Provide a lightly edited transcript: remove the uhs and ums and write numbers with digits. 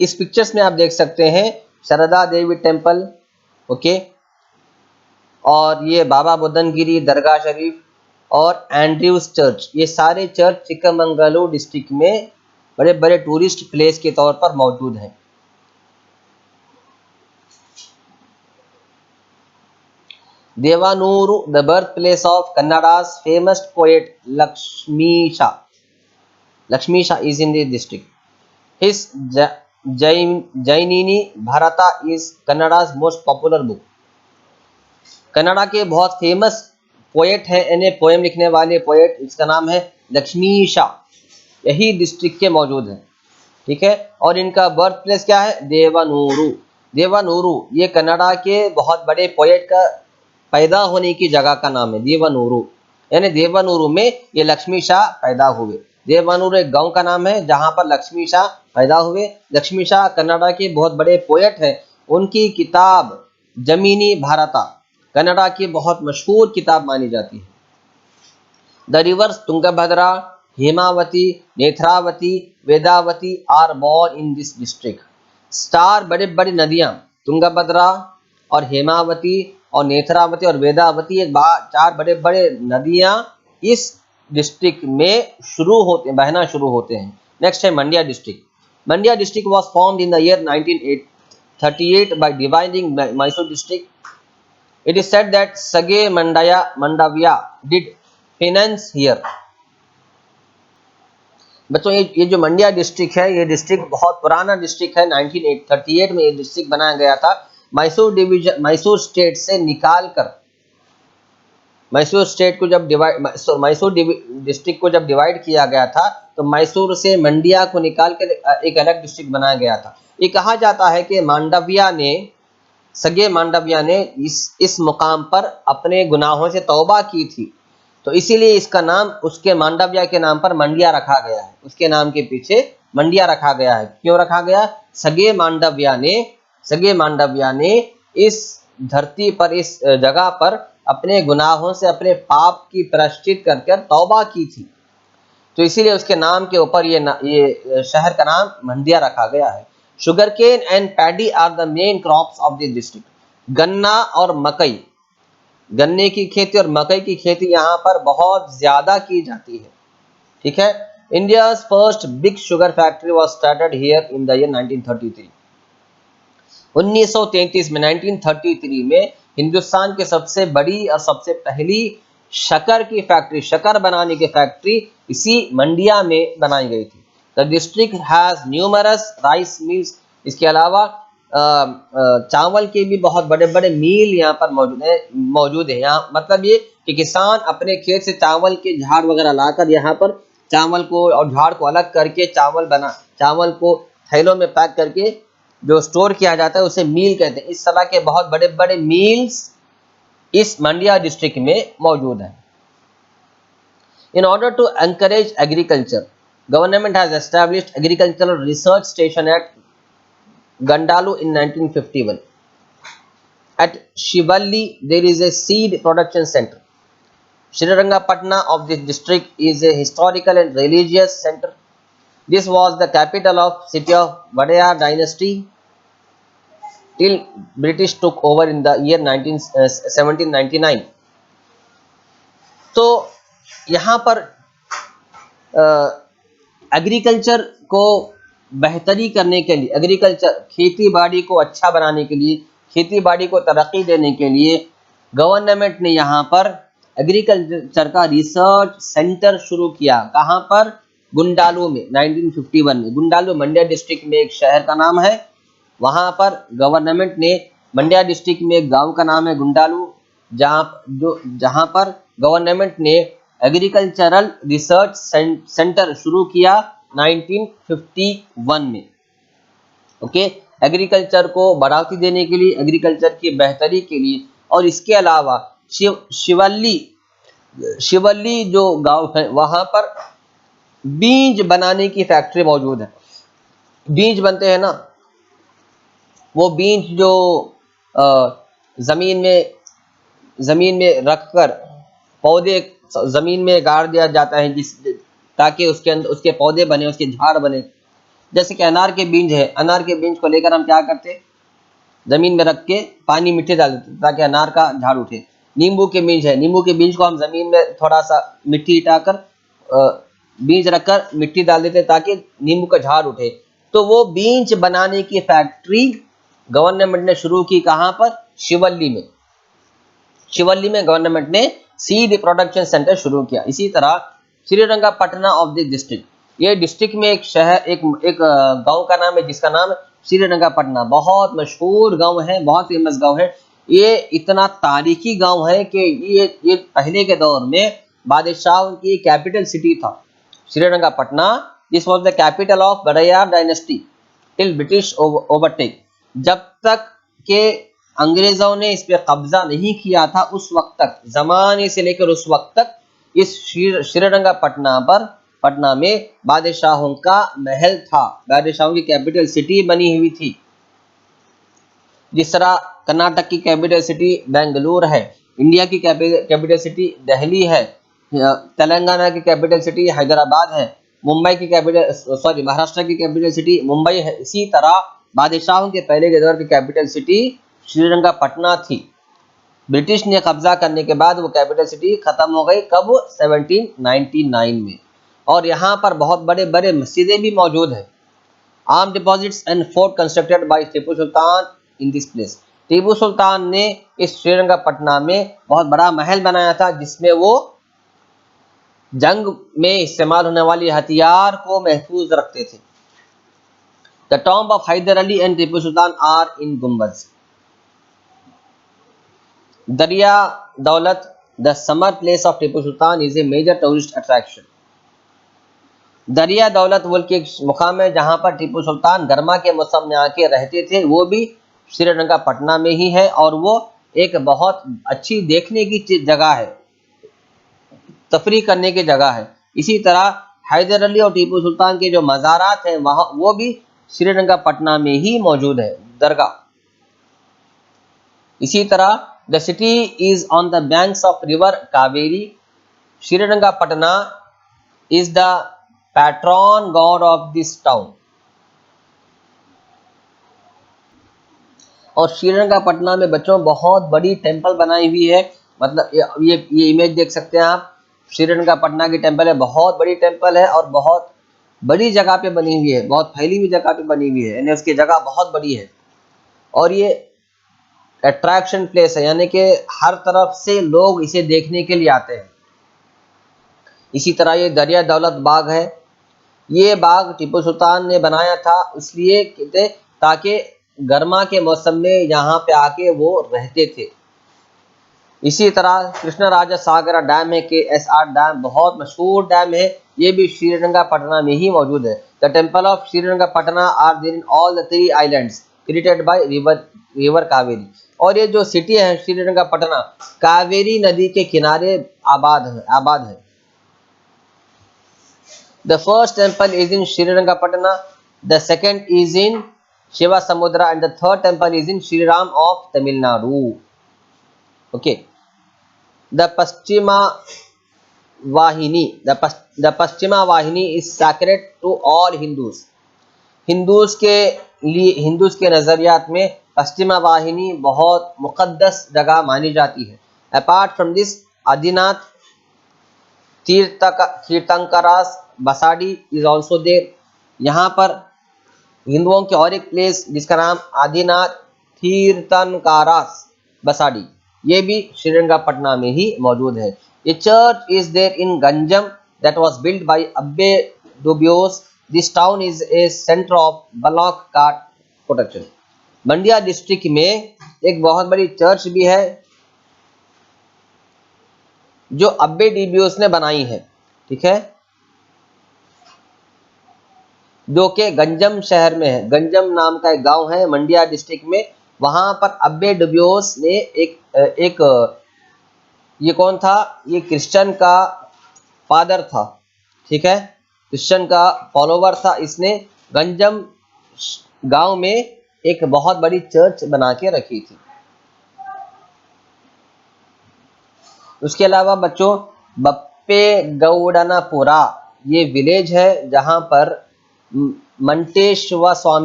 इस पिक्चर्स में आप देख सकते हैं शारदा देवी टेम्पल, ओके, और ये बाबा बुदनगिरी दरगाह शरीफ और एंड्रयूज चर्च, ये सारे चर्च चिक्कमंगलूर डिस्ट्रिक्ट में बड़े बड़े टूरिस्ट प्लेस के तौर पर मौजूद हैं। Devanuru, the birth place of Kannada's famous poet Lakshmisha. Lakshmisha is in the district. His Jainini Bharata is Kannada's most popular book. Kannada के बहुत फेमस पोएट है, इन्हें पोएम लिखने वाले पोएट, इसका नाम है लक्ष्मीशा, यही डिस्ट्रिक्ट के मौजूद है, ठीक है। और इनका बर्थ प्लेस क्या है? देवानूरू। देवानूरू ये कन्नड़ा के बहुत बड़े पोएट का पैदा होने की जगह का नाम है, देवानूरू, यानी देवानूरू में ये लक्ष्मी शाह पैदा हुए। देवानूरू एक गांव का नाम है जहां पर लक्ष्मी शाह पैदा हुए। लक्ष्मी शाह कन्नड़ा के बहुत बड़े पोएट हैं। उनकी किताब जमीनी भारता कन्नड़ा की बहुत मशहूर किताब मानी जाती है। The rivers Tungabhadra, Hemavati, Netravati, Vedavati are born in this district. चार बड़े बड़ी नदियां तुंगभद्रा और हेमावती और नेत्रावती और वेदावती, एक चार बड़े बड़े नदियां इस डिस्ट्रिक्ट में बहना शुरू होते हैं। नेक्स्ट है Mandya district. Mandya district was formed in the year 1938 by dividing Mysore district. It is said that Sage Mandavya did penance here. बच्चों ये जो मंड्या डिस्ट्रिक्ट है, ये डिस्ट्रिक्ट बहुत पुराना डिस्ट्रिक्ट है। 1938 में ये डिस्ट्रिक्ट बनाया गया था। मैसूर स्टेट से निकाल कर, मैसूर डिस्ट्रिक्ट को जब डिवाइड किया गया था तो मैसूर से मंड्या को निकाल कर एक अलग डिस्ट्रिक्ट बनाया गया था। ये कहा जाता है कि सगे मांडव्या ने इस मुकाम पर अपने गुनाहों से तौबा की थी, तो इसीलिए इसका नाम उसके मांडव्या के नाम पर मंड्या रखा गया है। उसके नाम के पीछे मंड्या रखा गया है। क्यों रखा गया? सगे मांडव्या ने इस धरती पर, इस जगह पर अपने गुनाहों से, अपने पाप की प्रायश्चित कर तौबा की थी, तो इसीलिए उसके नाम के ऊपर ये शहर का नाम मंड्या रखा गया है। Sugarcane and paddy are the main crops of this district. गन्ना और मकई, गन्ने की खेती और मकई की खेती यहाँ पर बहुत ज्यादा की जाती है, ठीक है। India's first big sugar factory was started here in the year 1933. 1933 में 1933 में हिंदुस्तान की सबसे बड़ी और सबसे पहली शक्कर की फैक्ट्री, शक्कर बनाने की फैक्ट्री इसी मंडिया में बनाई गई थी। The district has numerous rice mills. इसके अलावा चावल के भी बहुत बड़े बड़े मिल यहाँ पर मौजूद है। यहाँ मतलब ये कि किसान अपने खेत से चावल के झाड़ वगैरह लाकर यहाँ पर चावल को और झाड़ को अलग करके चावल को थैलों में पैक करके जो स्टोर किया जाता है उसे मील कहते हैं। इस तरह के बहुत बड़े बड़े मील्स इस मंड्या डिस्ट्रिक्ट में मौजूद है। In order to encourage agriculture, government has established agricultural research station at Gandalu in 1951. At Shivalli there is a seed production center. Srirangapatna of this district is a historical and religious center. This was the capital of city of Vadaya dynasty till British took over in the year 1799. तो यहाँ पर agriculture को बेहतरी करने के लिए, agriculture खेती बाड़ी को अच्छा बनाने के लिए, खेती बाड़ी को तरक्की देने के लिए गवर्नमेंट ने यहाँ पर एग्रीकल्चर का रिसर्च सेंटर शुरू किया। कहाँ पर? गुंडालू में 1951 में। गुंडालू मंड्या डिस्ट्रिक्ट में एक शहर का नाम है। वहाँ पर गवर्नमेंट ने, मंड्या डिस्ट्रिक्ट में एक गांव का नाम है गुंडालू, जहाँ पर गवर्नमेंट ने एग्रीकल्चरल रिसर्च सेंटर शुरू किया 1951 में। ओके, एग्रीकल्चर को बढ़ावा देने के लिए, एग्रीकल्चर की बेहतरी के लिए। और इसके अलावा शिवल्ली जो गांव है वहां पर बीज बनाने की फैक्ट्री मौजूद है। बीज बनते हैं ना, वो बीज जो जमीन में रखकर पौधे जमीन में गाड़ दिया जाता है ताकि उसके अंदर उसके पौधे बने, उसके झाड़ बने। जैसे कि अनार के बीज है, अनार के बीज को लेकर हम क्या करते हैं, जमीन में रख के पानी मिट्टी डाल देते ताकि अनार का झाड़ उठे। नींबू के बीज है, नींबू के बीज को हम जमीन में थोड़ा सा मिट्टी हटाकर बीज रखकर मिट्टी डाल देते ताकि नींबू का झाड़ उठे। तो वो बीज बनाने की फैक्ट्री गवर्नमेंट ने शुरू की, कहाँ पर, शिवल्ली में। शिवल्ली में गवर्नमेंट ने सीड प्रोडक्शन सेंटर शुरू किया। इसी तरह श्रीरंगपटना ऑफ द डिस्ट्रिक्ट, ये डिस्ट्रिक्ट में एक शहर, एक गांव का नाम है जिसका नाम श्रीरंगपटना। बहुत मशहूर गांव है, बहुत फेमस गांव है। ये इतना तारीखी गांव है कि ये पहले के दौर में बादशाह की कैपिटल सिटी था। Srirangapatna, this was the capital of Wadiyar dynasty till British overtake. जब तक के अंग्रेजों ने इस पे कब्जा नहीं किया था, उस वक्त तक, जमाने से लेकर उस वक्त तक, इस पटना में बादशाहों का महल था, बादशाहों की कैपिटल सिटी बनी हुई थी। जिस तरह कर्नाटक की कैपिटल सिटी बेंगलुरु है, इंडिया की कैपिटल सिटी दिल्ली है, तेलंगाना की कैपिटल सिटी हैदराबाद है, मुंबई की महाराष्ट्र की कैपिटल सिटी मुंबई है। इसी तरह बादशाहों के पहले के दौर की कैपिटल सिटी श्रीरंगपटना थी। ब्रिटिश ने कब्जा करने के बाद वो कैपिटल सिटी खत्म हो गई, कब, 1799 में। और यहाँ पर बहुत बड़े बड़े मस्जिदें भी मौजूद है। Arm deposits and fort constructed by Tipu Sultan in this place. Tipu Sultan ने इस श्रीरंगपटना में बहुत बड़ा महल बनाया था, जिसमें वो जंग में इस्तेमाल होने वाली हथियार को महफूज रखते थे। The tomb of Hyder Ali and Tipu Sultan are in Gumbaz. Daria Daulat, the summer palace of Tipu Sultan, is a major tourist attraction. Daria Daulat बोल के एक मुकाम है जहाँ पर टीपू सुल्तान गर्मा के मौसम में आके रहते थे, वो भी श्रीरंगपटना में ही है। और वो एक बहुत अच्छी देखने की जगह है, तफरी करने की जगह है। इसी तरह हैदर अली और टीपू सुल्तान के जो मज़ारात हैं वहाँ, वो भी श्रीरंगपटना में ही मौजूद है, दरगाह। इसी तरह the city is on the banks of river Kaveri. Srirangapatna is the patron God of this town. और श्रीरंगपटना में बच्चों बहुत बड़ी टेंपल बनाई हुई है। मतलब ये इमेज देख सकते हैं आप, श्रीरंगपटना की टेंपल है, बहुत बड़ी टेंपल है और बहुत बड़ी जगह पे बनी हुई है, बहुत फैली हुई जगह पे बनी हुई है, यानी उसकी जगह बहुत बड़ी है। और ये अट्रैक्शन प्लेस है, यानी कि हर तरफ से लोग इसे देखने के लिए आते हैं। इसी तरह ये दरिया दौलत बाग है। ये बाग टीपू सुल्तान ने बनाया था, इसलिए कहते ताकि गर्मा के मौसम में यहाँ पे आके वो रहते थे। इसी तरह कृष्णराजा सागरा डैम है, KSR डैम, बहुत मशहूर डैम है, ये भी श्रीरंगपटना में ही मौजूद है। The temple of Srirangapatna are there in all the 3 islands created by river Kaveri. और ये जो सिटी है श्रीरंगपटना, कावेरी नदी के किनारे आबाद है। The first temple is in Srirangapatna, the second is in Shivasamudra, and the third temple is in Sriram of Tamil Nadu. Okay. The Paschima Vahini, the Paschima Vahini is sacred to all Hindus. Hindus के नज़रियात में पश्चिमा वाहिनी बहुत मुक़द्दस जगह मानी जाती है। Apart from this, Adinath, Tirthankaras, basadi is also there. यहाँ पर हिंदुओं के और एक प्लेस जिसका नाम आदिनाथ तीर्थंकरास बसाडी, ये भी श्रीरंगपटना में ही मौजूद है। ये church is there in Ganjam that was built by Abbe Dubois. This town is a centre of bullock cart production. Mandya district में एक बहुत बड़ी चर्च भी है जो अब्बे डिबियोस ने बनाई है, ठीक है, जो कि गंजम शहर में है। गंजम नाम का एक गांव है मंडिया डिस्ट्रिक्ट में, वहां पर अब्बे डिबियोस ने एक ये कौन था, ये क्रिश्चियन का फादर था, ठीक है, क्रिश्चियन का फॉलोवर था। इसने गंजम गांव में एक बहुत बड़ी चर्च बना के रखी थी। उसके अलावा बच्चों बप्पे गौडनापुरा ये विलेज है जहां पर मंटेश्वर स्वामी